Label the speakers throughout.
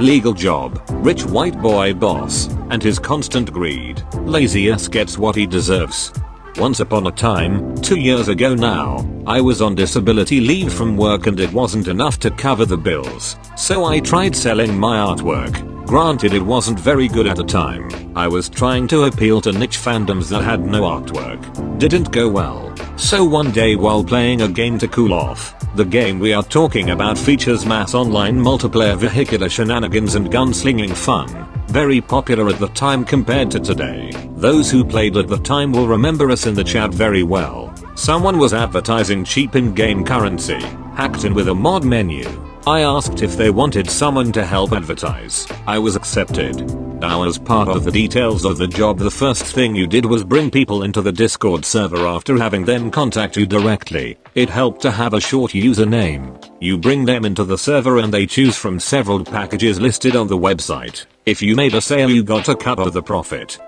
Speaker 1: illegal job, rich white boy boss, and his constant greed. Lazy ass gets what he deserves. Once upon a time, 2 years ago now, I was on disability leave from work and it wasn't enough to cover the bills, so I tried selling my artwork. Granted, it wasn't very good at the time. I was trying to appeal to niche fandoms that had no artwork. Didn't go well. So one day while playing a game to cool off, the game we are talking about features mass online multiplayer vehicular shenanigans and gunslinging fun. Very popular at the time compared to today. Those who played at the time will remember us in the chat very well. Someone was advertising cheap in-game currency, hacked in with a mod menu. I asked if they wanted someone to help advertise. I was accepted. Now, as part of the details of the job, the first thing you did was bring people into the Discord server after having them contact you directly. It helped to have a short username. You bring them into the server and they choose from several packages listed on the website. If you made a sale, you got a cut of the profit.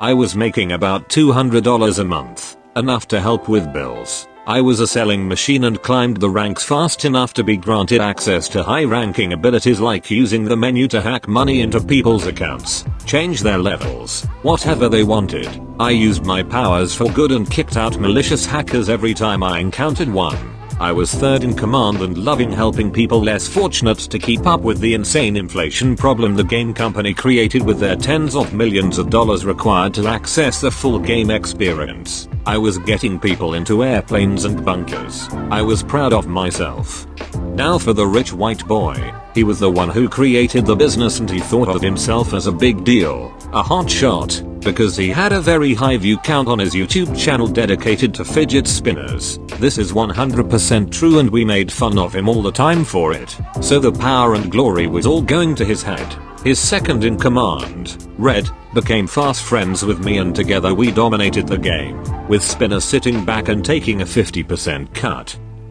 Speaker 1: I was making about $200 a month, enough to help with bills. I was a selling machine and climbed the ranks fast enough to be granted access to high-ranking abilities like using the menu to hack money into people's accounts, change their levels, whatever they wanted. I used my powers for good and kicked out malicious hackers every time I encountered one. I was third in command and loving helping people less fortunate to keep up with the insane inflation problem the game company created with their tens of millions of dollars required to access the full game experience. I was getting people into airplanes and bunkers. I was proud of myself. Now for the rich white boy. He was the one who created the business and he thought of himself as a big deal, a hot shot, because he had a very high view count on his YouTube channel dedicated to fidget spinners. This is 100% true and we made fun of him all the time for it. So the power and glory was all going to his head. His second in command, Red, became fast friends with me and together we dominated the game, with Spinner sitting back and taking a 50%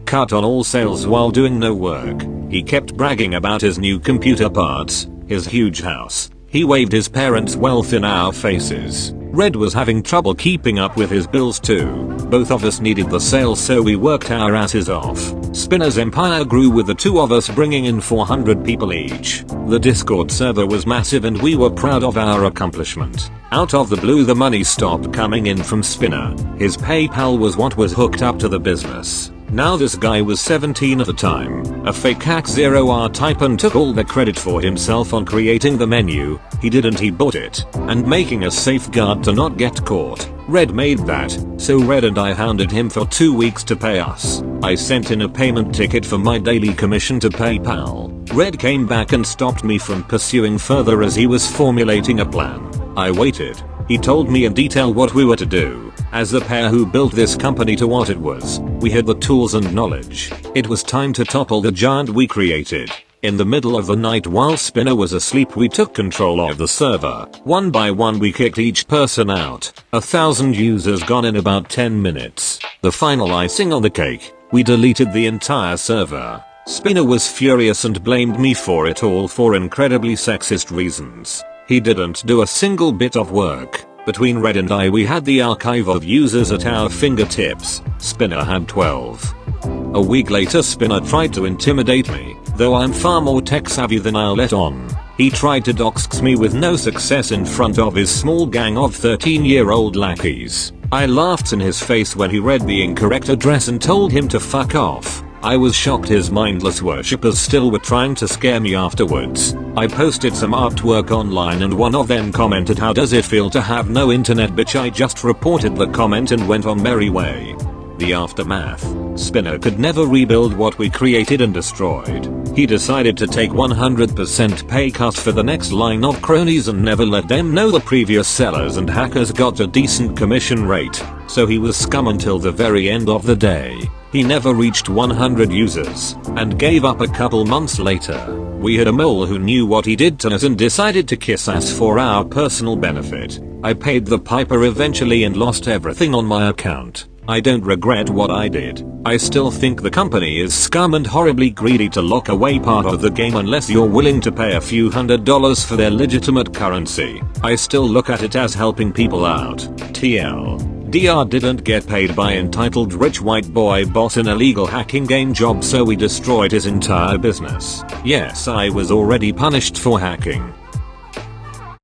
Speaker 1: cut on all sales while doing no work. He kept bragging about his new computer parts, his huge house. He waved his parents' wealth in our faces. Red was having trouble keeping up with his bills too. Both of us needed the sales, so we worked our asses off. Spinner's empire grew with the two of us bringing in 400 people each. The Discord server was massive and we were proud of our accomplishment. Out of the blue the money stopped coming in from Spinner. His PayPal was what was hooked up to the business. Now this guy was 17 at the time, a fake hack 0R type and took all the credit for himself on creating the menu. He didn't, he bought it, and making a safeguard to not get caught. Red made that, so Red and I hounded him for 2 weeks to pay us. I sent in a payment ticket for my daily commission to PayPal. Red came back and stopped me from pursuing further as he was formulating a plan. I waited. He told me in detail what we were to do. As the pair who built this company to what it was, we had the tools and knowledge. It was time to topple the giant we created. In the middle of the night while Spinner was asleep we took control of the server. One by one we kicked each person out. 1,000 users gone in about 10 minutes. The final icing on the cake, we deleted the entire server. Spinner was furious and blamed me for it all for incredibly sexist reasons. He didn't do a single bit of work. Between Red and I we had the archive of users at our fingertips. Spinner had 12. A week later Spinner tried to intimidate me, though I'm far more tech savvy than I'll let on. He tried to dox me with no success in front of his small gang of 13-year-old lackeys. I laughed in his face when he read the incorrect address and told him to fuck off. I was shocked his mindless worshippers still were trying to scare me afterwards. I posted some artwork online and one of them commented, "How does it feel to have no internet, bitch?" I just reported the comment and went on merry way. The aftermath. Spinner could never rebuild what we created and destroyed. He decided to take 100% pay cut for the next line of cronies and never let them know the previous sellers and hackers got a decent commission rate, so he was scum until the very end of the day. He never reached 100 users, and gave up a couple months later. We had a mole who knew what he did to us and decided to kiss us for our personal benefit. I paid the piper eventually and lost everything on my account. I don't regret what I did. I still think the company is scum and horribly greedy to lock away part of the game unless you're willing to pay a few $100s for their legitimate currency. I still look at it as helping people out. TL. Dr. didn't get paid by entitled rich white boy boss in a legal hacking game job, so we destroyed his entire business. Yes, I was already punished for hacking.